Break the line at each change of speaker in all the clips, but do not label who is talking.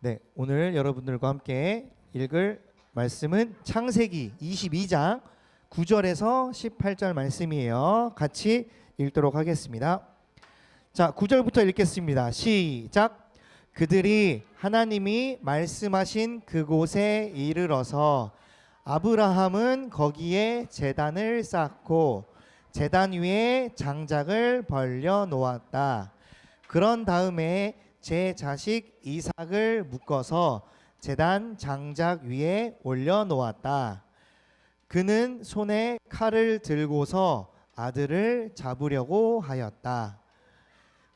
네, 오늘 여러분들과 함께 읽을 말씀은 창세기 22장 9절에서 18절 말씀이에요. 같이 읽도록 하겠습니다. 자, 9절부터 읽겠습니다. 시작. 그들이 하나님이 말씀하신 그곳에 이르러서 아브라함은 거기에 제단을 쌓고 제단 위에 장작을 벌려 놓았다. 그런 다음에 제 자식 이삭을 묶어서 제단 장작 위에 올려 놓았다. 그는 손에 칼을 들고서 아들을 잡으려고 하였다.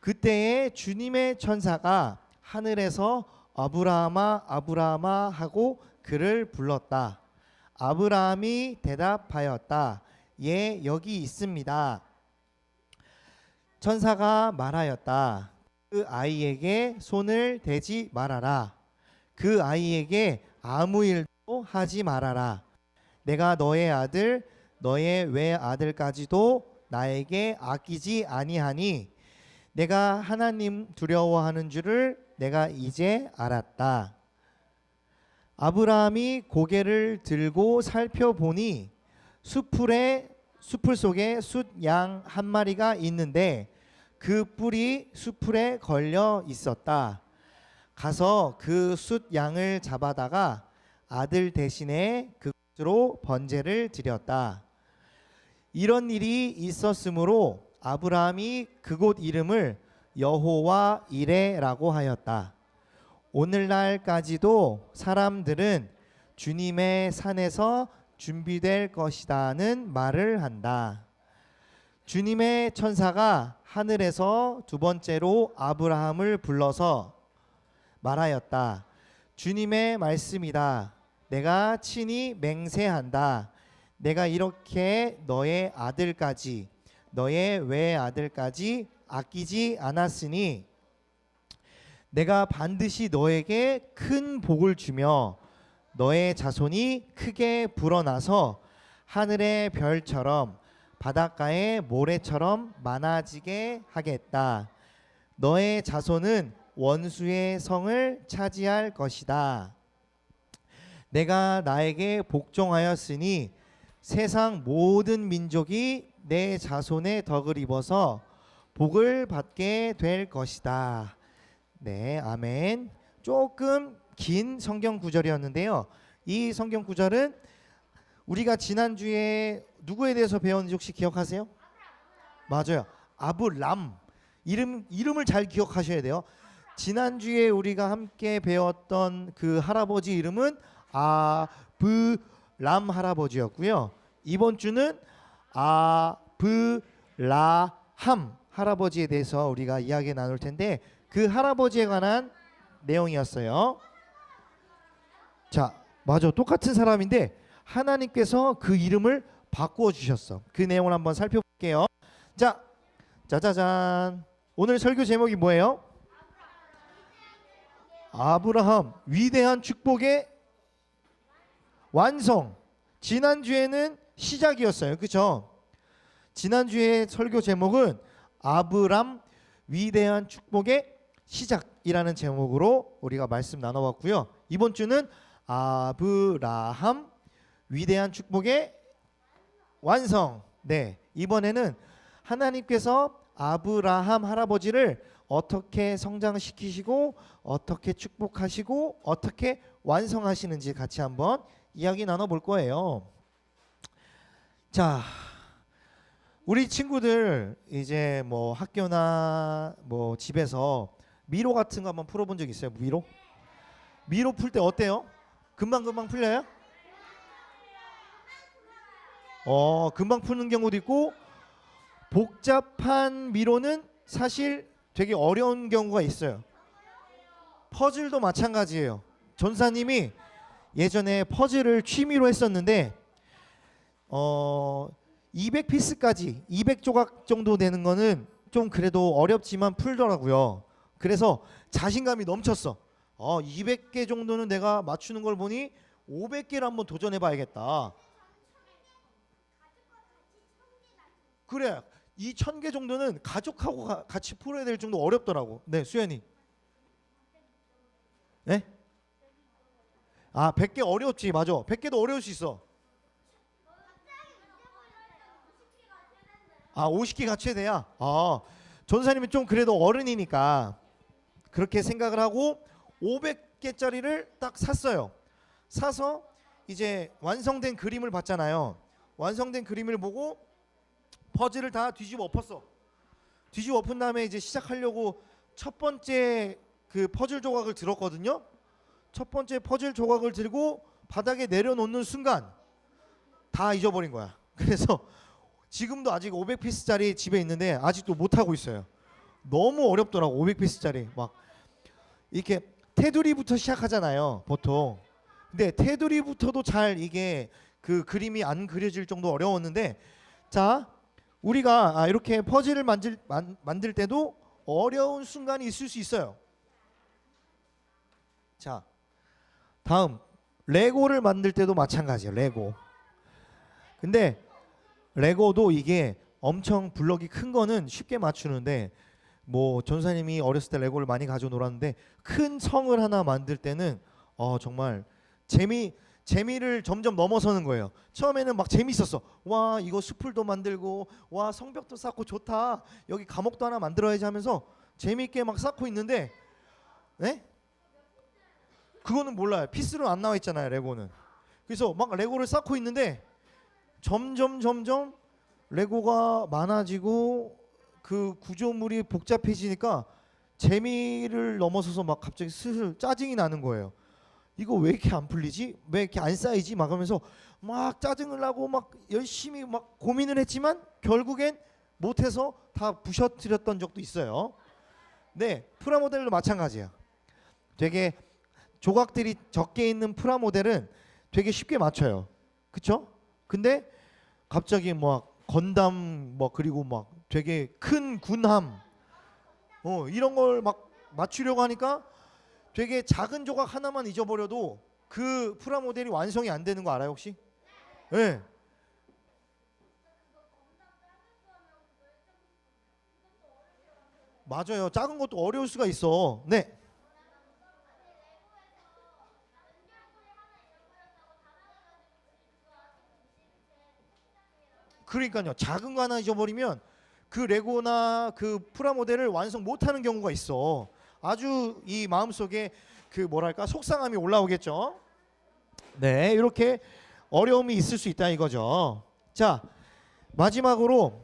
그때에 주님의 천사가 하늘에서 아브라함아 아브라함아 하고 그를 불렀다. 아브라함이 대답하였다. 예, 여기 있습니다. 천사가 말하였다. 그 아이에게 손을 대지 말아라. 그 아이에게 아무 일도 하지 말아라. 내가 너의 아들, 너의 외아들까지도 나에게 아끼지 아니하니 내가 하나님 두려워하는 줄을 내가 이제 알았다. 아브라함이 고개를 들고 살펴보니 숲을 속에 숫양 한 마리가 있는데 그 뿔이 숲풀에 걸려 있었다. 가서 그 숫양을 잡아다가 아들 대신에 그것으로 번제를 드렸다. 이런 일이 있었으므로 아브라함이 그곳 이름을 여호와 이레라고 하였다. 오늘날까지도 사람들은 주님의 산에서 준비될 것이다는 말을 한다. 주님의 천사가 하늘에서 두 번째로 아브라함을 불러서 말하였다. 주님의 말씀이다. 내가 친히 맹세한다. 내가 이렇게 너의 아들까지 너의 외아들까지 아끼지 않았으니 내가 반드시 너에게 큰 복을 주며 너의 자손이 크게 불어나서 하늘의 별처럼 바닷가의 모래처럼 많아지게 하겠다. 너의 자손은 원수의 성을 차지할 것이다. 내가 나에게 복종하였으니 세상 모든 민족이 내 자손의 덕을 입어서 복을 받게 될 것이다. 네, 아멘. 조금 긴 성경 구절이었는데요. 이 성경 구절은 우리가 지난주에 누구에 대해서 배웠는지 혹시 기억하세요? 맞아요. 아브람. 이름을 잘 기억하셔야 돼요. 지난주에 우리가 함께 배웠던 그 할아버지 이름은 아브람 할아버지였고요. 이번 주는 아브라함 할아버지에 대해서 우리가 이야기 나눌 텐데 그 할아버지에 관한 내용이었어요. 자, 맞아. 똑같은 사람인데 하나님께서 그 이름을 바꾸어 주셨어. 그 내용을 한번 살펴볼게요. 자, 짜자잔. 오늘 설교 제목이 뭐예요? 아브라함 위대한 축복의 완성. 지난주에는 시작이었어요. 그렇죠? 지난주에 설교 제목은 아브람 위대한 축복의 시작이라는 제목으로 우리가 말씀 나눠봤고요. 이번 주는 아브라함 위대한 축복의 완성. 네, 이번에는 하나님께서 아브라함 할아버지를 어떻게 성장시키시고 어떻게 축복하시고 어떻게 완성하시는지 같이 한번 이야기 나눠볼 거예요. 자, 우리 친구들 이제 뭐 학교나 뭐 집에서 미로 같은 거 한번 풀어본 적 있어요? 미로 풀 때 어때요? 금방 풀려요? 금방 푸는 경우도 있고 복잡한 미로는 사실 되게 어려운 경우가 있어요. 퍼즐도 마찬가지예요. 전사님이 예전에 퍼즐을 취미로 했었는데 200피스까지 200조각 정도 되는 거는 좀 그래도 어렵지만 풀더라고요. 그래서 자신감이 넘쳤어. 200개 정도는 내가 맞추는 걸 보니 500개를 한번 도전해 봐야겠다. 그래, 이 1000개 정도는 가족하고 같이 풀어야 될 정도 어렵더라고. 네, 수연이. 네? 아, 100개 어렵지. 맞아. 100개도 어려울 수 있어. 아, 50개가 최대야. 아, 전사님은 좀 그래도 어른이니까 그렇게 생각을 하고 500개짜리를 딱 샀어요. 사서 이제 완성된 그림을 봤잖아요. 완성된 그림을 보고 퍼즐을 다 뒤집어 엎었어. 뒤집어 엎은 다음에 이제 시작하려고 첫 번째 그 퍼즐 조각을 들었거든요. 첫 번째 퍼즐 조각을 들고 바닥에 내려놓는 순간 다 잊어버린 거야. 그래서 지금도 아직 500피스짜리 집에 있는데 아직도 못 하고 있어요. 너무 어렵더라고. 500피스짜리 막 이렇게 테두리부터 시작하잖아요, 보통. 근데 테두리부터도 잘 이게 그 그림이 안 그려질 정도 어려웠는데, 자, 우리가 이렇게 퍼즐을 만들 때도 어려운 순간이 있을 수 있어요. 자, 다음 레고를 만들 때도 마찬가지예요. 레고. 근데 레고도 이게 엄청 블럭이 큰 거는 쉽게 맞추는데, 뭐 전사님이 어렸을 때 레고를 많이 가지고 놀았는데 큰 성을 하나 만들 때는 정말 재미를 점점 넘어서는 거예요. 처음에는 막 재밌었어. 와, 이거 숲을도 만들고, 와, 성벽도 쌓고 좋다. 여기 감옥도 하나 만들어야지 하면서 재미있게 막 쌓고 있는데, 네? 그거는 몰라요. 피스로 안 나와 있잖아요, 레고는. 그래서 막 레고를 쌓고 있는데 점점 레고가 많아지고 그 구조물이 복잡해지니까 재미를 넘어서서 막 갑자기 슬슬 짜증이 나는 거예요. 이거 왜 이렇게 안 풀리지? 왜 이렇게 안 쌓이지? 막 하면서 막 짜증을 나고 막 열심히 막 고민을 했지만 결국엔 못해서 다 부셔뜨렸던 적도 있어요. 네, 프라모델도 마찬가지야. 되게 조각들이 적게 있는 프라모델은 되게 쉽게 맞춰요. 그쵸? 근데 갑자기 막 건담 뭐 그리고 막 되게 큰 군함 이런 걸 막 맞추려고 하니까 되게 작은 조각 하나만 잊어버려도 그 프라모델이 완성이 안 되는 거 알아요, 혹시? 네. 맞아요. 작은 것도 어려울 수가 있어. 네. 그러니까요. 작은 거 하나 잊어버리면 그 레고나 그 프라모델을 완성 못하는 경우가 있어. 아주 이 마음속에 그 뭐랄까 속상함이 올라오겠죠. 네, 이렇게 어려움이 있을 수 있다 이거죠. 자, 마지막으로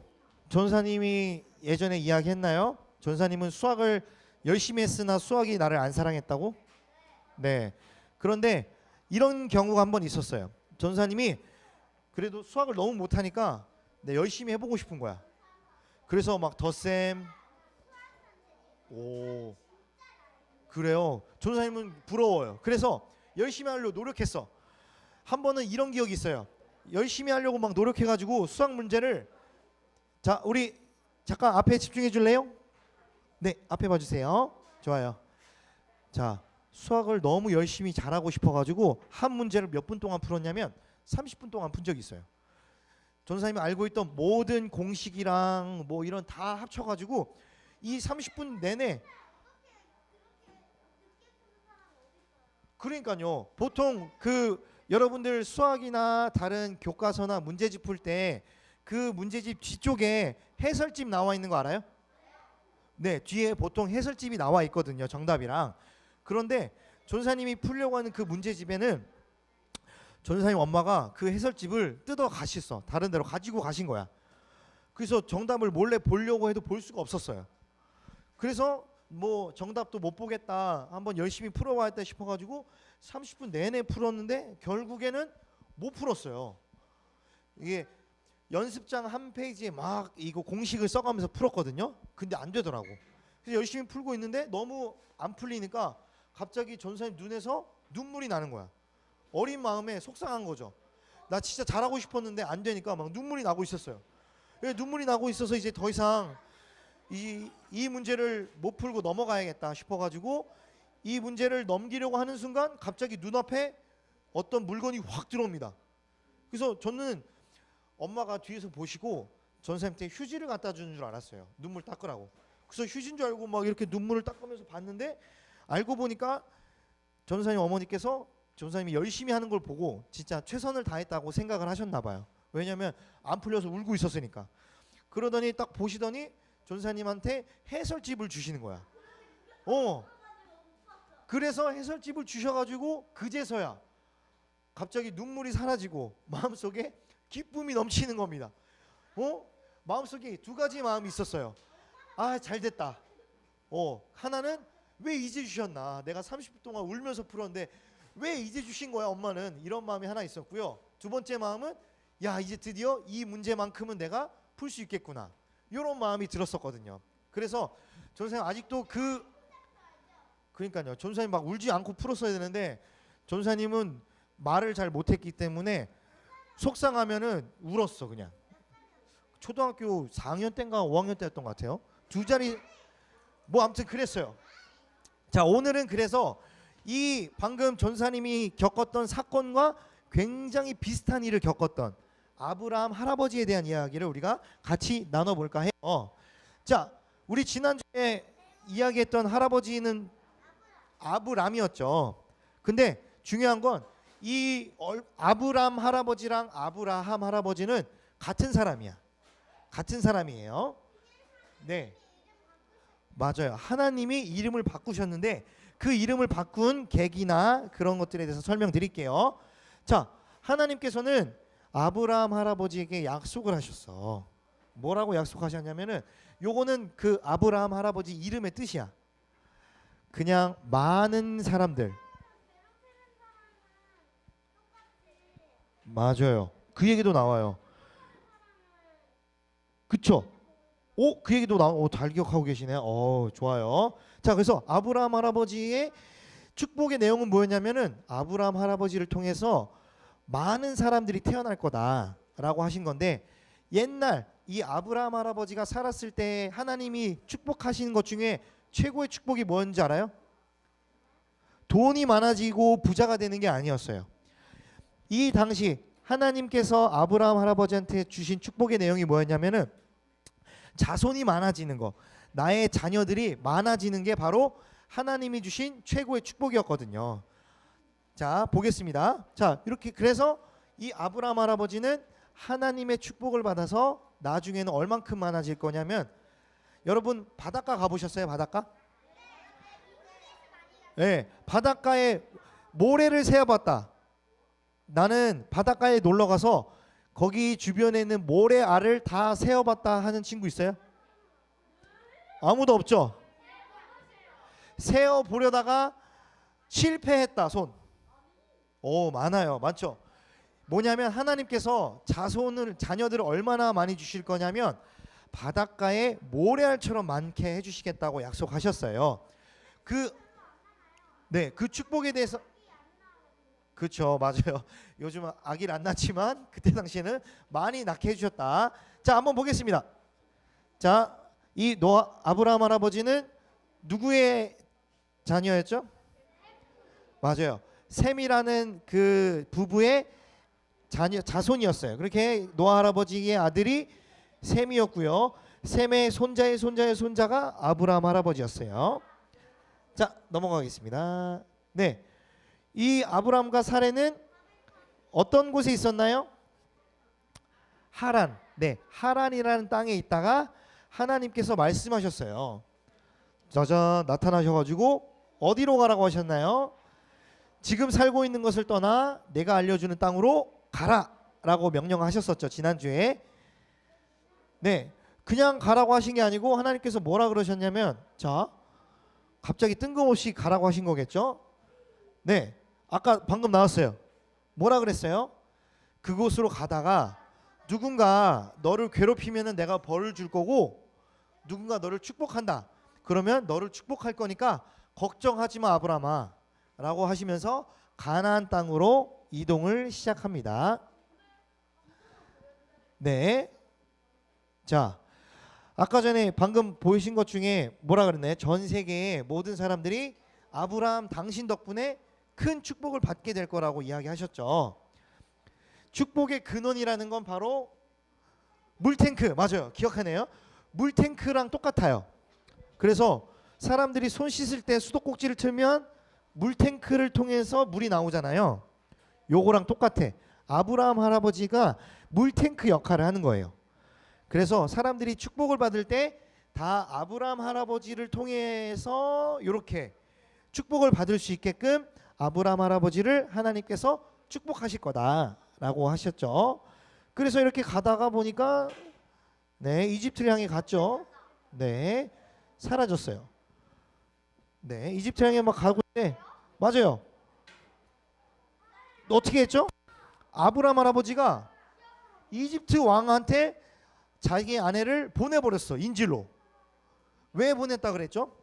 전사님이 예전에 이야기했나요? 전사님은 수학을 열심히 했으나 수학이 나를 안 사랑했다고? 네. 그런데 이런 경우가 한 번 있었어요. 전사님이 그래도 수학을 너무 못하니까 열심히 해보고 싶은 거야. 그래서 막 덧셈, 오, 그래요. 전사님은 부러워요. 그래서 열심히 하려고 노력했어. 한 번은 이런 기억이 있어요. 열심히 하려고 막 노력해가지고 수학 문제를, 자, 우리 잠깐 앞에 집중해 줄래요? 네, 앞에 봐주세요. 좋아요. 자, 수학을 너무 열심히 잘하고 싶어가지고 한 문제를 몇 분 동안 풀었냐면 30분 동안 푼 적이 있어요. 전사님이 알고 있던 모든 공식이랑 뭐 이런 다 합쳐가지고 이 30분 내내, 그러니까요. 보통 그 여러분들 수학이나 다른 교과서나 문제집 풀 때 그 문제집 뒤쪽에 해설집 나와 있는 거 알아요? 네, 뒤에 보통 해설집이 나와 있거든요. 정답이랑. 그런데 전사님이 풀려고 하는 그 문제집에는 전사님 엄마가 그 해설집을 뜯어 가셨어. 다른 데로 가지고 가신 거야. 그래서 정답을 몰래 보려고 해도 볼 수가 없었어요. 그래서 뭐 정답도 못 보겠다, 한번 열심히 풀어봐야겠다 싶어가지고 30분 내내 풀었는데 결국에는 못 풀었어요. 이게 연습장 한 페이지에 막 이거 공식을 써가면서 풀었거든요. 근데 안 되더라고. 그래서 열심히 풀고 있는데 너무 안 풀리니까 갑자기 전사님 눈에서 눈물이 나는 거야. 어린 마음에 속상한 거죠. 나 진짜 잘하고 싶었는데 안 되니까 막 눈물이 나고 있었어요. 눈물이 나고 있어서 이제 더 이상 이 문제를 못 풀고 넘어가야겠다 싶어가지고 이 문제를 넘기려고 하는 순간 갑자기 눈앞에 어떤 물건이 확 들어옵니다. 그래서 저는 엄마가 뒤에서 보시고 전사님한테 휴지를 갖다 주는 줄 알았어요. 눈물 닦으라고. 그래서 휴지인 줄 알고 막 이렇게 눈물을 닦으면서 봤는데 알고 보니까 전도사님 어머니께서 전도사님이 열심히 하는 걸 보고 진짜 최선을 다했다고 생각을 하셨나 봐요. 왜냐하면 안 풀려서 울고 있었으니까. 그러더니 딱 보시더니 전도사님한테 해설집을 주시는 거야. 그래서 해설집을 주셔가지고 그제서야 갑자기 눈물이 사라지고 마음속에 기쁨이 넘치는 겁니다. 마음속에 두 가지 마음이 있었어요. 아, 잘됐다. 하나는 왜 이제 주셨나, 내가 30분 동안 울면서 풀었는데 왜 이제 주신 거야 엄마는, 이런 마음이 하나 있었고요. 두 번째 마음은 야, 이제 드디어 이 문제만큼은 내가 풀 수 있겠구나, 이런 마음이 들었었거든요. 그래서 전도사님 아직도 그러니까요, 전도사님 막 울지 않고 풀었어야 되는데 전도사님은 말을 잘 못했기 때문에 속상하면은 울었어. 그냥 초등학교 4학년 때인가 5학년 때였던 것 같아요. 두 자리 뭐 아무튼 그랬어요. 자, 오늘은 그래서 이 방금 전사님이 겪었던 사건과 굉장히 비슷한 일을 겪었던 아브라함 할아버지에 대한 이야기를 우리가 같이 나눠볼까 해요. 자, 우리 지난주에 이야기했던 할아버지는 아브람이었죠. 근데 중요한 건 이 아브람 할아버지랑 아브라함 할아버지는 같은 사람이야. 같은 사람이에요. 네, 맞아요. 하나님이 이름을 바꾸셨는데 그 이름을 바꾼 계기나 그런 것들에 대해서 설명드릴게요. 자, 하나님께서는 아브라함 할아버지에게 약속을 하셨어. 뭐라고 약속하셨냐면은, 요거는 그 아브라함 할아버지 이름의 뜻이야. 그냥 많은 사람들. 맞아요. 그 얘기도 나와요. 그쵸? 그 얘기도 잘 기억하고 계시네요. 좋아요. 자, 그래서 아브라함 할아버지의 축복의 내용은 뭐였냐면은, 아브라함 할아버지를 통해서 많은 사람들이 태어날 거다라고 하신 건데, 옛날 이 아브라함 할아버지가 살았을 때 하나님이 축복하시는 것 중에 최고의 축복이 뭔지 알아요? 돈이 많아지고 부자가 되는 게 아니었어요. 이 당시 하나님께서 아브라함 할아버지한테 주신 축복의 내용이 뭐였냐면은, 자손이 많아지는 거, 나의 자녀들이 많아지는 게 바로 하나님이 주신 최고의 축복이었거든요. 자, 보겠습니다. 자, 이렇게 그래서 이 아브라함 할아버지는 하나님의 축복을 받아서 나중에는 얼만큼 많아질 거냐면, 여러분 바닷가 가보셨어요? 바닷가? 네, 바닷가에 모래를 세어봤다. 나는 바닷가에 놀러 가서 거기 주변에 있는 모래알을 다 세어봤다 하는 친구 있어요? 아무도 없죠? 세어보려다가 실패했다 손. 많아요. 많죠? 뭐냐면 하나님께서 자녀들을 얼마나 많이 주실 거냐면 바닷가에 모래알처럼 많게 해주시겠다고 약속하셨어요. 그 축복에 대해서, 그렇죠, 맞아요. 요즘 아기를 안 낳지만 그때 당시에는 많이 낳게 해주셨다. 자, 한번 보겠습니다. 자, 이 아브라함 할아버지는 누구의 자녀였죠? 맞아요. 셈이라는 그 부부의 자손이었어요. 그렇게 노아 할아버지의 아들이 셈이었고요. 셈의 손자의 손자의 손자가 아브라함 할아버지였어요. 자, 넘어가겠습니다. 네, 이 아브라함과 사레는 어떤 곳에 있었나요? 하란. 네, 하란이라는 땅에 있다가 하나님께서 말씀하셨어요. 짜잔, 나타나셔가지고 어디로 가라고 하셨나요? 지금 살고 있는 것을 떠나 내가 알려주는 땅으로 가라 라고 명령하셨었죠, 지난주에. 네, 그냥 가라고 하신 게 아니고 하나님께서 뭐라 그러셨냐면, 자, 갑자기 뜬금없이 가라고 하신 거겠죠? 네, 아까 방금 나왔어요. 뭐라 그랬어요? 그곳으로 가다가 누군가 너를 괴롭히면은 내가 벌을 줄 거고, 누군가 너를 축복한다 그러면 너를 축복할 거니까 걱정하지 마 아브라함아 라고 하시면서 가나안 땅으로 이동을 시작합니다. 네, 자, 아까 전에 방금 보이신 것 중에 뭐라 그랬나요? 전 세계의 모든 사람들이 아브라함 당신 덕분에 큰 축복을 받게 될 거라고 이야기하셨죠. 축복의 근원이라는 건 바로 물탱크. 맞아요, 기억하네요. 물탱크랑 똑같아요. 그래서 사람들이 손 씻을 때 수도꼭지를 틀면 물탱크를 통해서 물이 나오잖아요. 요거랑 똑같아. 아브라함 할아버지가 물탱크 역할을 하는 거예요. 그래서 사람들이 축복을 받을 때 다 아브라함 할아버지를 통해서 이렇게 축복을 받을 수 있게끔 아브라함 할아버지를 하나님께서 축복하실 거다라고 하셨죠. 그래서 이렇게 가다가 보니까 네, 이집트를 향해 갔죠. 네, 사라졌어요. 네, 이집트 향해 막 가고 있는데 맞아요. 어떻게 했죠? 아브라함 할아버지가 이집트 왕한테 자기 아내를 보내버렸어. 인질로. 왜 보냈다 그랬죠?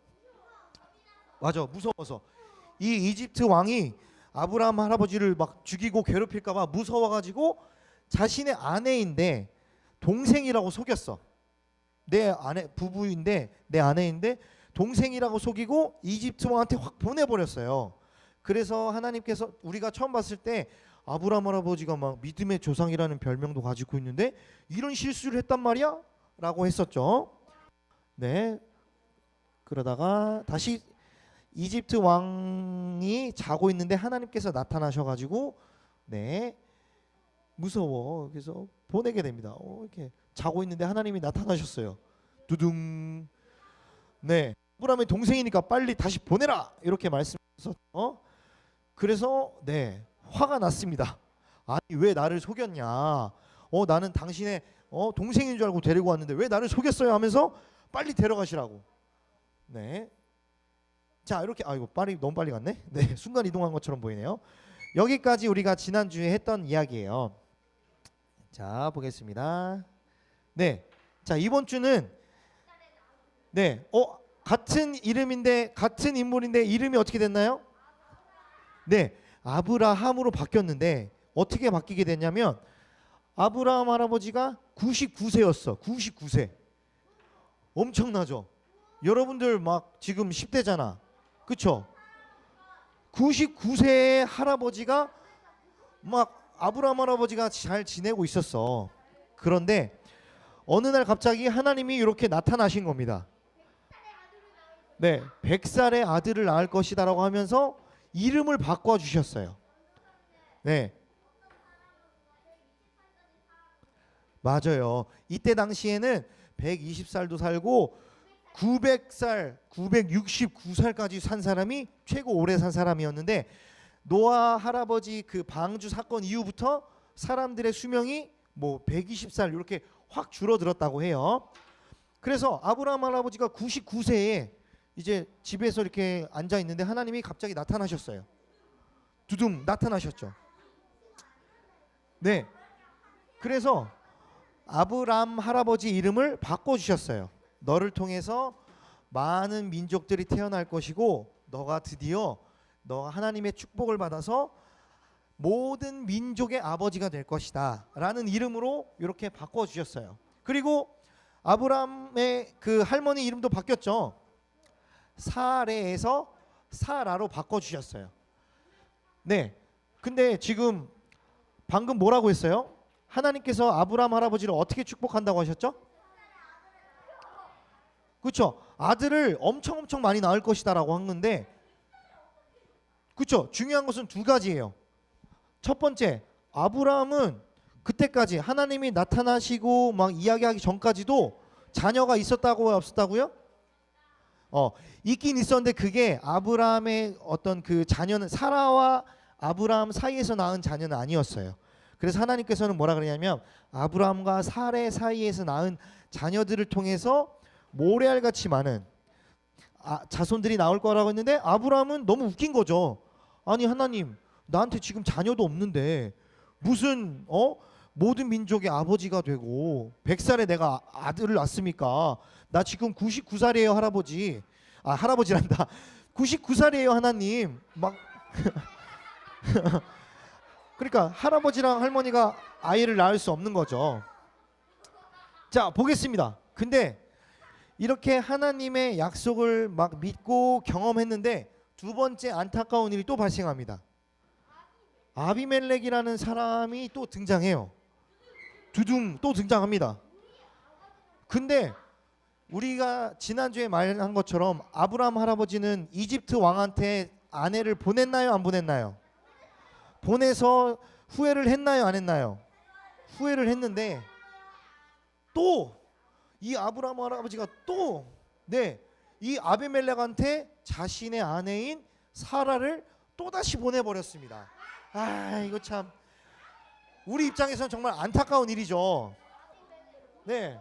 맞아, 무서워서. 이 이집트 왕이 아브라함 할아버지를 막 죽이고 괴롭힐까봐 무서워가지고 자신의 아내인데 동생이라고 속였어. 내 아내 부부인데 내 아내인데 동생이라고 속이고 이집트 왕한테 확 보내버렸어요. 그래서 하나님께서 우리가 처음 봤을 때 아브라함 할아버지가 막 믿음의 조상이라는 별명도 가지고 있는데 이런 실수를 했단 말이야? 라고 했었죠. 네. 그러다가 다시 이집트 왕이 자고 있는데 하나님께서 나타나셔가지고 네 무서워. 그래서 보내게 됩니다. 이렇게 자고 있는데 하나님이 나타나셨어요. 두둥. 네. 아브라함의 동생이니까 빨리 다시 보내라. 이렇게 말씀하셨어. 그래서 네 화가 났습니다. 아니 왜 나를 속였냐? 나는 당신의 동생인 줄 알고 데리고 왔는데 왜 나를 속였어요? 하면서 빨리 데려가시라고. 네. 자 이렇게 아이고 너무 빨리 갔네. 네 순간 이동한 것처럼 보이네요. 여기까지 우리가 지난주에 했던 이야기예요. 자 보겠습니다. 네. 자 이번 주는 네. 같은 이름인데 같은 인물인데 이름이 어떻게 됐나요? 네. 아브라함으로 바뀌었는데 어떻게 바뀌게 됐냐면 아브라함 할아버지가 99세였어. 99세. 엄청나죠? 여러분들 막 지금 10대잖아. 그쵸? 99세의 할아버지가 막 아브라함 할아버지가 잘 지내고 있었어. 그런데 어느 날 갑자기 하나님이 이렇게 나타나신 겁니다. 네, 100살의 아들을 낳을 것이다라고 하면서 이름을 바꿔주셨어요. 네, 맞아요. 이때 당시에는 120살도 살고 900살, 969살까지 산 사람이 최고 오래 산 사람이었는데 노아 할아버지 그 방주 사건 이후부터 사람들의 수명이 뭐 120살 이렇게 확 줄어들었다고 해요. 그래서 아브라함 할아버지가 99세에 이제 집에서 이렇게 앉아 있는데 하나님이 갑자기 나타나셨어요. 두둥 나타나셨죠. 네. 그래서 아브라함 할아버지 이름을 바꿔주셨어요. 너를 통해서 많은 민족들이 태어날 것이고 너가 드디어 너가 하나님의 축복을 받아서 모든 민족의 아버지가 될 것이다 라는 이름으로 이렇게 바꿔주셨어요. 그리고 아브라함의 그 할머니 이름도 바뀌었죠. 사레에서 사라로 바꿔주셨어요. 네. 근데 지금 방금 뭐라고 했어요? 하나님께서 아브라함 할아버지를 어떻게 축복한다고 하셨죠? 그렇죠. 아들을 엄청 많이 낳을 것이다라고 한 건데, 그렇죠. 중요한 것은 두 가지예요. 첫 번째, 아브라함은 그때까지 하나님이 나타나시고 막 이야기하기 전까지도 자녀가 있었다고 없었다고요? 있긴 있었는데 그게 아브라함의 어떤 그 자녀는 사라와 아브라함 사이에서 낳은 자녀는 아니었어요. 그래서 하나님께서는 뭐라 그러냐면 아브라함과 사레 사이에서 낳은 자녀들을 통해서 모래알같이 많은 자손들이 나올 거라고 했는데 아브라함은 너무 웃긴 거죠. 아니 하나님 나한테 지금 자녀도 없는데 무슨 모든 민족의 아버지가 되고 100살에 내가 아들을 낳습니까? 나 지금 99살이에요 할아버지. 할아버지란다. 99살이에요 하나님. 막 그러니까 할아버지랑 할머니가 아이를 낳을 수 없는 거죠. 자 보겠습니다. 근데 이렇게 하나님의 약속을 막 믿고 경험했는데 두 번째 안타까운 일이 또 발생합니다. 아비멜렉이라는 사람이 또 등장해요. 두둥 또 등장합니다. 근데 우리가 지난주에 말한 것처럼 아브라함 할아버지는 이집트 왕한테 아내를 보냈나요? 안 보냈나요? 보내서 후회를 했나요? 안 했나요? 후회를 했는데 또 이 아브라함 할아버지가 또 이 아비멜렉한테 자신의 아내인 사라를 또다시 보내버렸습니다. 아, 이거 참 우리 입장에서는 정말 안타까운 일이죠. 네.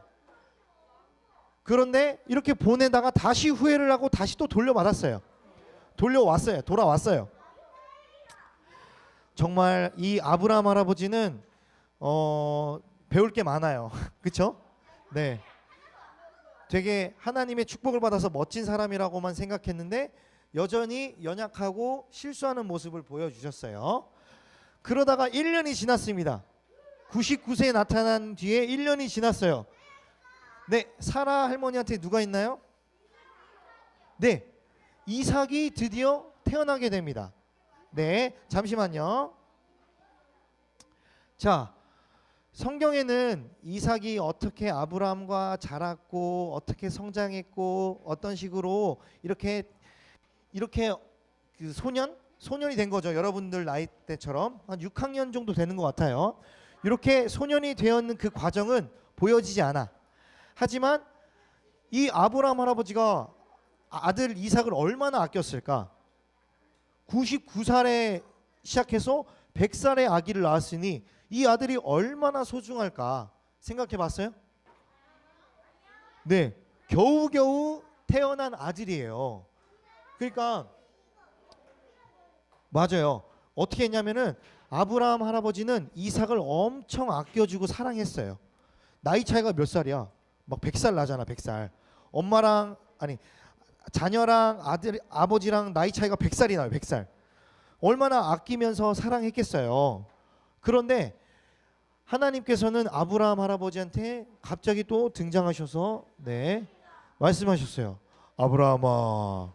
그런데 이렇게 보내다가 다시 후회를 하고 다시 또 돌려받았어요. 돌아왔어요. 정말 이 아브라함 할아버지는 배울 게 많아요. 그렇죠? 네. 되게 하나님의 축복을 받아서 멋진 사람이라고만 생각했는데 여전히 연약하고 실수하는 모습을 보여주셨어요. 그러다가 1년이 지났습니다. 99세에 나타난 뒤에 1년이 지났어요. 네, 사라 할머니한테 누가 있나요? 네, 이삭이 드디어 태어나게 됩니다. 네, 잠시만요. 자, 성경에는 이삭이 어떻게 아브라함과 자랐고 어떻게 성장했고 어떤 식으로 이렇게 그 소년이 된 거죠. 여러분들 나이 때처럼 한 6학년 정도 되는 것 같아요. 이렇게 소년이 되었는 그 과정은 보여지지 않아. 하지만 이 아브라함 할아버지가 아들 이삭을 얼마나 아꼈을까? 99살에 시작해서 100살의 아기를 낳았으니 이 아들이 얼마나 소중할까 생각해 봤어요? 네, 겨우겨우 태어난 아들이에요. 그러니까 맞아요. 어떻게 했냐면은 아브라함 할아버지는 이삭을 엄청 아껴주고 사랑했어요. 나이 차이가 몇 살이야? 막 100살 나잖아, 100살. 엄마랑 아니 자녀랑 아버지랑 나이 차이가 100살이 나요, 100살. 얼마나 아끼면서 사랑했겠어요. 그런데 하나님께서는 아브라함 할아버지한테 갑자기 또 등장하셔서 말씀하셨어요. 아브라함아,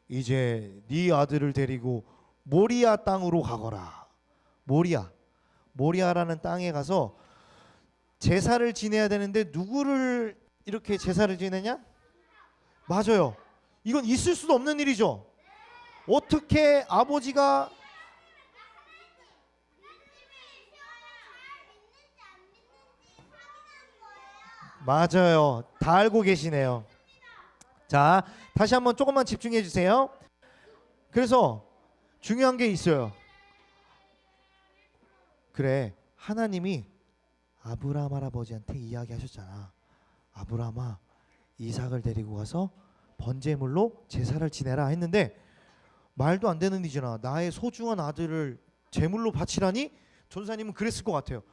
이제 네 아들을 데리고 모리아 땅으로 가거라. 모리아라는 땅에 가서 제사를 지내야 되는데 누구를 이렇게 제사를 지내냐? 맞아요. 이건 있을 수도 없는 일이죠. 어떻게 아버지가 맞아요. 다 알고 계시네요. 자, 다시 한번 조금만 집중해 주세요. 그래서 중요한 게 있어요. 그래, 하나님이 아브라함 할아버지한테 이야기하셨잖아. 아브라함아, 이삭을 데리고 가서 번제물로 제사를 지내라 했는데 말도 안 되는 일이잖아. 나의 소중한 아들을 제물로 바치라니? 전사님은 그랬을 것 같아요.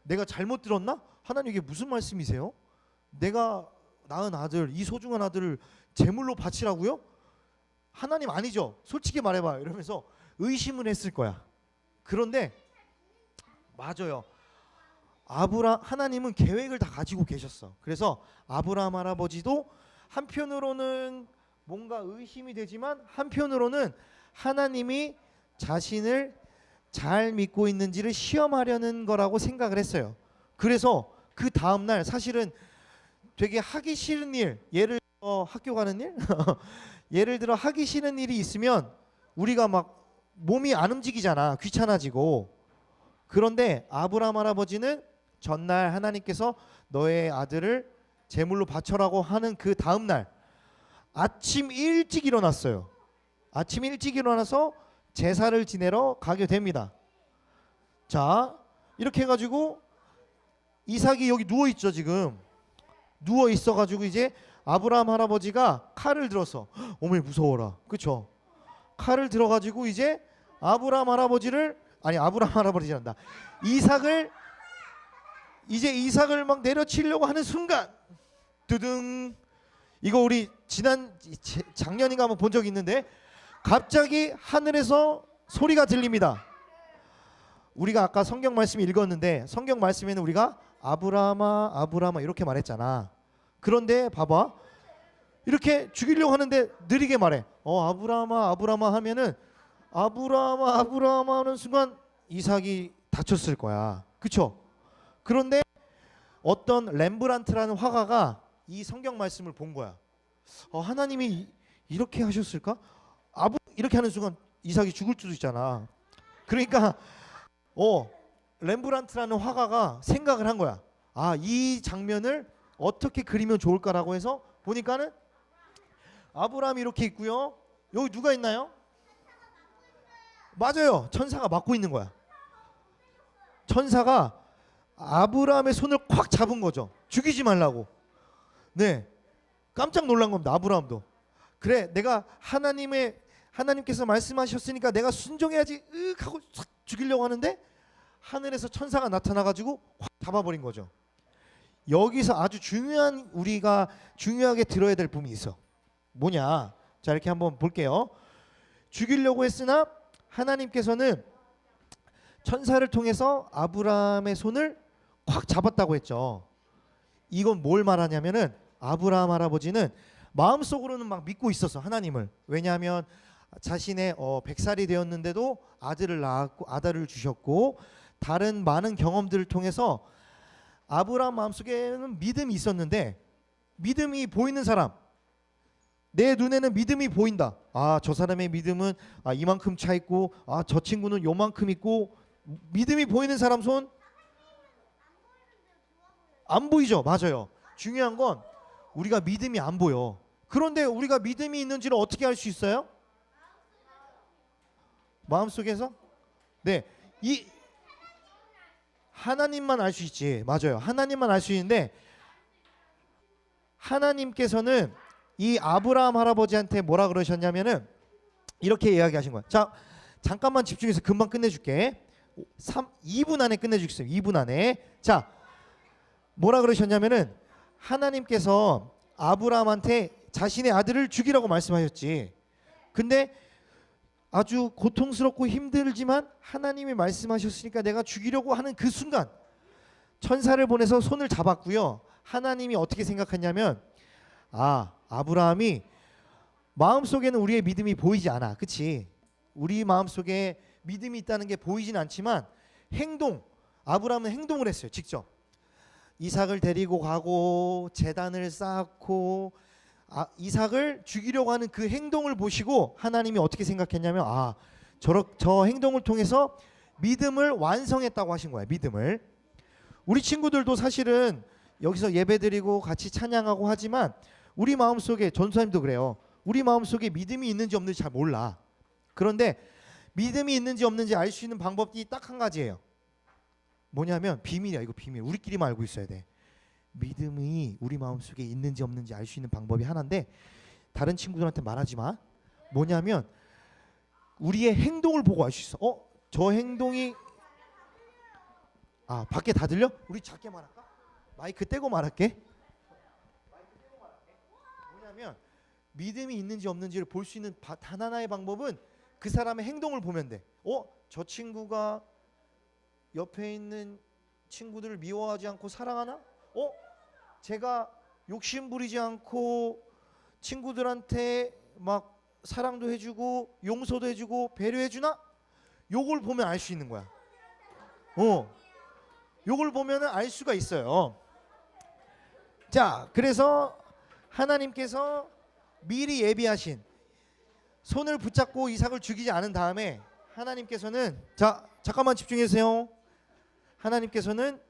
내가 잘못 들었나? 하나님 이게 무슨 말씀이세요? 내가 낳은 아들, 이 소중한 아들을 제물로 바치라고요? 하나님 아니죠? 솔직히 말해봐요. 이러면서 의심을 했을 거야. 그런데 맞아요. 하나님은 계획을 다 가지고 계셨어. 그래서 아브라함 할아버지도 한편으로는 뭔가 의심이 되지만 한편으로는 하나님이 자신을 잘 믿고 있는지를 시험하려는 거라고 생각을 했어요. 그래서 그 다음날 사실은 되게 하기 싫은 일, 예를 들어 학교 가는 일? 예를 들어 하기 싫은 일이 있으면 우리가 막 몸이 안 움직이잖아. 귀찮아지고. 그런데 아브라함 할아버지는 전날 하나님께서 너의 아들을 제물로 바쳐라고 하는 그 다음날 아침 일찍 일어났어요. 아침 일찍 일어나서 제사를 지내러 가게 됩니다. 자, 이렇게 해가지고 이삭이 여기 누워있죠. 지금 누워있어가지고 이제 아브라함 할아버지가 칼을 들어서 어머니 무서워라. 그쵸? 칼을 들어가지고 이제 아브라함 할아버지란다. 이삭을 막 내려치려고 하는 순간 두둥, 이거 우리 작년인가 한번 본 적이 있는데 갑자기 하늘에서 소리가 들립니다. 우리가 아까 성경 말씀 읽었는데 성경 말씀에는 우리가 아브라함아 이렇게 말했잖아. 그런데 봐봐, 이렇게 죽이려고 하는데 느리게 말해. 아브라함아 하면은 아브라함아 하는 순간 이삭이 다쳤을 거야. 그쵸? 그런데 어떤 렘브란트라는 화가가 이 성경 말씀을 본 거야. 하나님이 이렇게 하셨을까? 이렇게 하는 순간 이삭이 죽을 수도 있잖아. 그러니까 렘브란트라는 화가가 생각을 한 거야. 아, 이 장면을 어떻게 그리면 좋을까라고 해서 보니까는 아브라함이 이렇게 있고요. 여기 누가 있나요? 맞아요. 천사가 맡고 있는 거야. 천사가 아브라함의 손을 콱 잡은 거죠. 죽이지 말라고. 네, 깜짝 놀란 겁니다. 아브라함도. 그래, 내가 하나님께서 말씀하셨으니까 내가 순종해야지 하고 싹 죽이려고 하는데 하늘에서 천사가 나타나가지고 확 잡아버린 거죠. 여기서 아주 중요한, 우리가 중요하게 들어야 될 부분이 있어. 뭐냐? 자, 이렇게 한번 볼게요. 죽이려고 했으나 하나님께서는 천사를 통해서 아브라함의 손을 콱 잡았다고 했죠. 이건 뭘 말하냐면은 아브라함 할아버지는 마음속으로는 막 믿고 있었어, 하나님을. 왜냐하면 자신의 100살이 되었는데도 아들을 낳았고 아들을 주셨고 다른 많은 경험들을 통해서 아브라함 마음속에는 믿음이 있었는데, 믿음이 보이는 사람, 내 눈에는 믿음이 보인다. 아, 저 사람의 믿음은 이만큼 차 있고, 아, 저 친구는 요만큼 있고, 믿음이 보이는 사람 손 안 보이죠? 맞아요. 중요한 건 우리가 믿음이 안 보여. 그런데 우리가 믿음이 있는지를 어떻게 알 수 있어요? 마음속에서? 네, 이 하나님만 알 수 있지. 맞아요. 하나님만 알 수 있는데, 하나님께서는 이 아브라함 할아버지한테 뭐라 그러셨냐면은 이렇게 이야기하신 거야. 자, 잠깐만 집중해서 금방 끝내줄게. 2분 안에 끝내주겠어요. 2분 안에. 자, 뭐라 그러셨냐면은 하나님께서 아브라함한테 자신의 아들을 죽이라고 말씀하셨지. 근데 아주 고통스럽고 힘들지만 하나님이 말씀하셨으니까 내가 죽이려고 하는 그 순간 천사를 보내서 손을 잡았고요. 하나님이 어떻게 생각했냐면, 아브라함이 마음속에는 우리의 믿음이 보이지 않아. 그치? 우리 마음속에 믿음이 있다는 게 보이진 않지만 아브라함은 행동을 했어요. 직접 이삭을 데리고 가고 제단을 쌓고 이삭을 죽이려고 하는 그 행동을 보시고 하나님이 어떻게 생각했냐면, 저 행동을 통해서 믿음을 완성했다고 하신 거예요. 믿음을. 우리 친구들도 사실은 여기서 예배드리고 같이 찬양하고 하지만 우리 마음속에, 전사님도 그래요. 우리 마음속에 믿음이 있는지 없는지 잘 몰라. 그런데 믿음이 있는지 없는지 알 수 있는 방법이 딱 한 가지예요. 뭐냐면 비밀이야. 이거 비밀. 우리끼리만 알고 있어야 돼. 믿음이 우리 마음속에 있는지 없는지 알 수 있는 방법이 하나인데 다른 친구들한테 말하지 마. 뭐냐면 우리의 행동을 보고 알 수 있어. 저 행동이 밖에 다 들려? 우리 작게 말할까? 마이크 떼고 말할게. 뭐냐면 믿음이 있는지 없는지를 볼 수 있는 단 하나의 방법은 그 사람의 행동을 보면 돼. 저 친구가 옆에 있는 친구들을 미워하지 않고 사랑하나? 제가 욕심 부리지 않고 친구들한테 막 사랑도 해주고 용서도 해주고 배려해주나? 요걸 보면 알 수 있는 거야. 요걸 보면은 알 수가 있어요. 자, 그래서 하나님께서 미리 예비하신 손을 붙잡고 이삭을 죽이지 않은 다음에 하나님께서는, 자, 잠깐만 집중해 주세요. 하나님께서는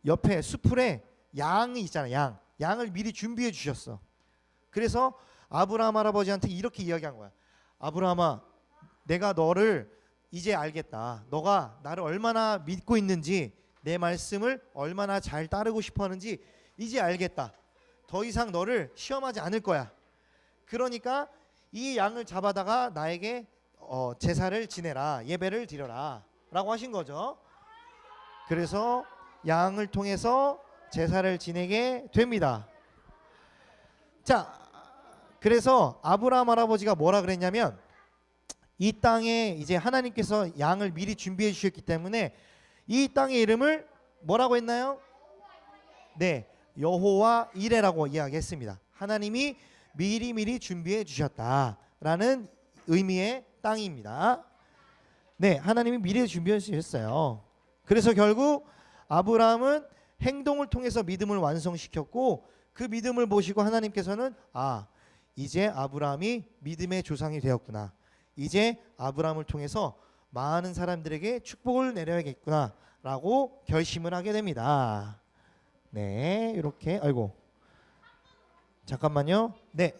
옆에 수풀에 양이 있잖아요. 양을 미리 준비해 주셨어. 그래서 아브라함 할아버지한테 이렇게 이야기한 거야. 아브라함아, 내가 너를 이제 알겠다. 너가 나를 얼마나 믿고 있는지, 내 말씀을 얼마나 잘 따르고 싶어 하는지 이제 알겠다. 더 이상 너를 시험하지 않을 거야. 그러니까 이 양을 잡아다가 나에게 제사를 지내라, 예배를 드려라 라고 하신 거죠. 그래서 양을 통해서 제사를 지내게 됩니다. 자, 그래서 아브라함 할아버지가 뭐라 그랬냐면, 이 땅에 이제 하나님께서 양을 미리 준비해 주셨기 때문에 이 땅의 이름을 뭐라고 했나요? 네, 여호와 이레라고 이야기했습니다. 하나님이 미리 준비해 주셨다라는 의미의 땅입니다. 네, 하나님이 미리 준비해 주셨어요. 그래서 결국 아브라함은 행동을 통해서 믿음을 완성시켰고, 그 믿음을 보시고 하나님께서는 이제 아브라함이 믿음의 조상이 되었구나. 이제 아브라함을 통해서 많은 사람들에게 축복을 내려야겠구나라고 결심을 하게 됩니다. 네, 이렇게 아이고 잠깐만요. 네,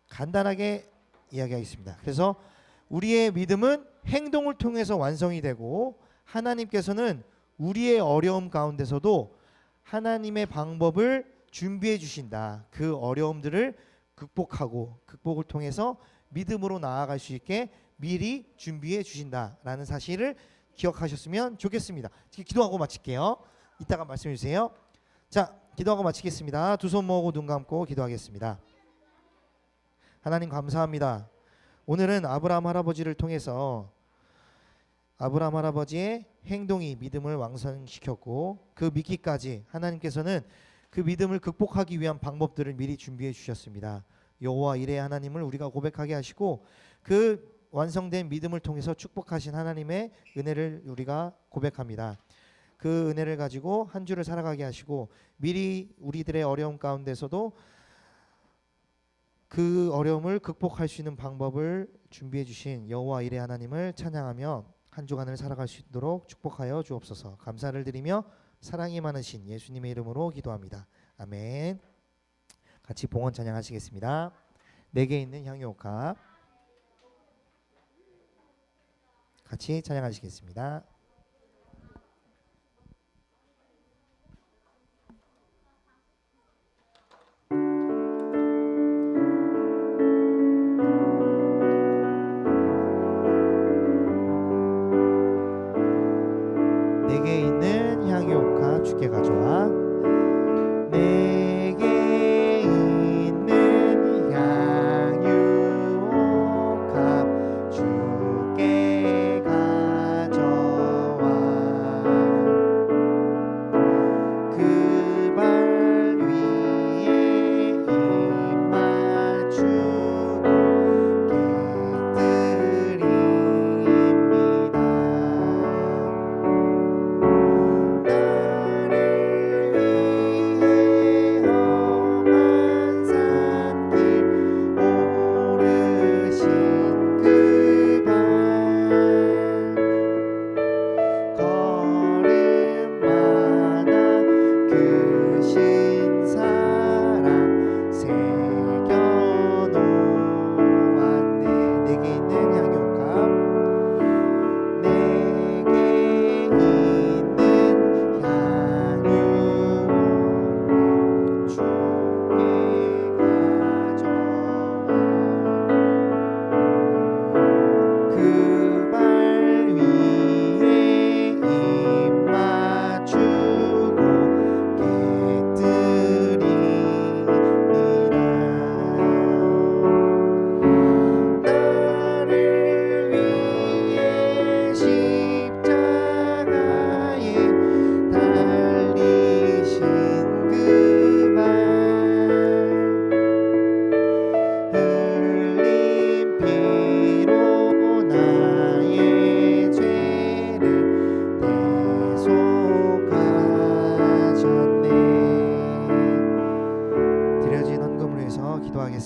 간단하게 이야기하겠습니다. 그래서 우리의 믿음은 행동을 통해서 완성이 되고 하나님께서는 우리의 어려움 가운데서도 하나님의 방법을 준비해 주신다. 그 어려움들을 극복하고 극복을 통해서 믿음으로 나아갈 수 있게 미리 준비해 주신다라는 사실을 기억하셨으면 좋겠습니다. 기도하고 마칠게요. 이따가 말씀해 주세요. 자, 기도하고 마치겠습니다. 두 손 모으고 눈 감고 기도하겠습니다. 하나님 감사합니다. 오늘은 아브라함 할아버지를 통해서 아브라함 할아버지의 행동이 믿음을 왕성시켰고 그 믿기까지 하나님께서는 그 믿음을 극복하기 위한 방법들을 미리 준비해 주셨습니다. 여호와 이레 하나님을 우리가 고백하게 하시고 그 완성된 믿음을 통해서 축복하신 하나님의 은혜를 우리가 고백합니다. 그 은혜를 가지고 한 주를 살아가게 하시고 미리 우리들의 어려움 가운데서도 그 어려움을 극복할 수 있는 방법을 준비해 주신 여호와 이레 하나님을 찬양하며 한 주간을 살아갈 수 있도록 축복하여 주옵소서. 감사를 드리며 사랑이 많으신 예수님의 이름으로 기도합니다. 아멘. 같이 봉헌 찬양하시겠습니다. 내게 있는 향유옥합 같이 찬양하시겠습니다. 내게 있는 향유옥합 주께 가져와. 내게 있는 향유옥합 주께 가져와. 그 발 위에 입 맞추고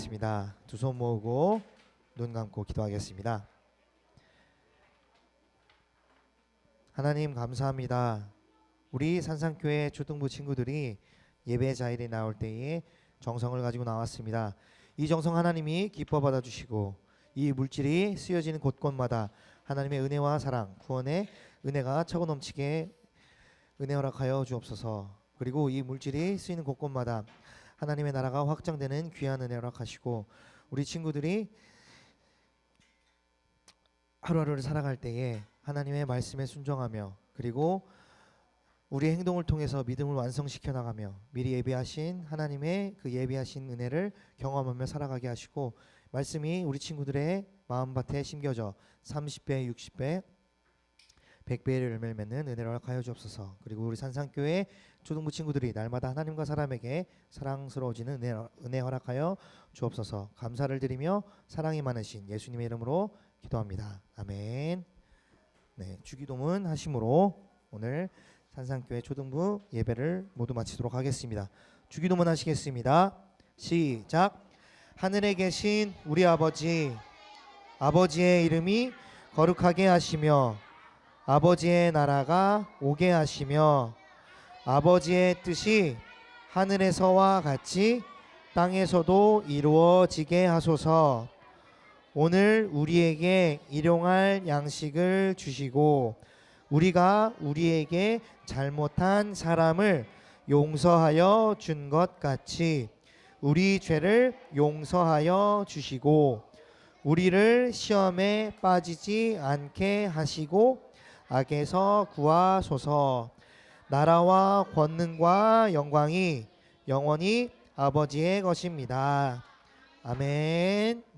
깨뜨립니다. 두 손 모으고 눈 감고 기도하겠습니다. 하나님 감사합니다. 우리 산상교회 초등부 친구들이 예배 자리에 나올 때에 정성을 가지고 나왔습니다. 이 정성 하나님이 기뻐 받아주시고 이 물질이 쓰여지는 곳곳마다 하나님의 은혜와 사랑, 구원의 은혜가 차고 넘치게 은혜 허락하여 주옵소서. 그리고 이 물질이 쓰이는 곳곳마다 하나님의 나라가 확장되는 귀한 은혜 허락하시고 우리 친구들이 하루하루를 살아갈 때에 하나님의 말씀에 순종하며 그리고 우리의 행동을 통해서 믿음을 완성시켜 나가며 미리 예비하신 하나님의 그 예비하신 은혜를 경험하며 살아가게 하시고 말씀이 우리 친구들의 마음밭에 심겨져 30배, 60배, 100배의 열매를 맺는 은혜를 허락하여 주옵소서. 그리고 우리 산상교회 초등부 친구들이 날마다 하나님과 사람에게 사랑스러워지는 은혜 허락하여 주옵소서. 감사를 드리며 사랑이 많으신 예수님의 이름으로 기도합니다. 아멘. 네, 주기도문 하심으로 오늘 산상교회 초등부 예배를 모두 마치도록 하겠습니다. 주기도문 하시겠습니다. 시작. 하늘에 계신 우리 아버지, 아버지의 이름이 거룩하게 하시며 아버지의 나라가 오게 하시며 아버지의 뜻이 하늘에서와 같이 땅에서도 이루어지게 하소서. 오늘 우리에게 일용할 양식을 주시고 우리가 우리에게 잘못한 사람을 용서하여 준 것 같이 우리 죄를 용서하여 주시고 우리를 시험에 빠지지 않게 하시고 악에서 구하소서. 나라와 권능과 영광이 영원히 아버지의 것입니다. 아멘.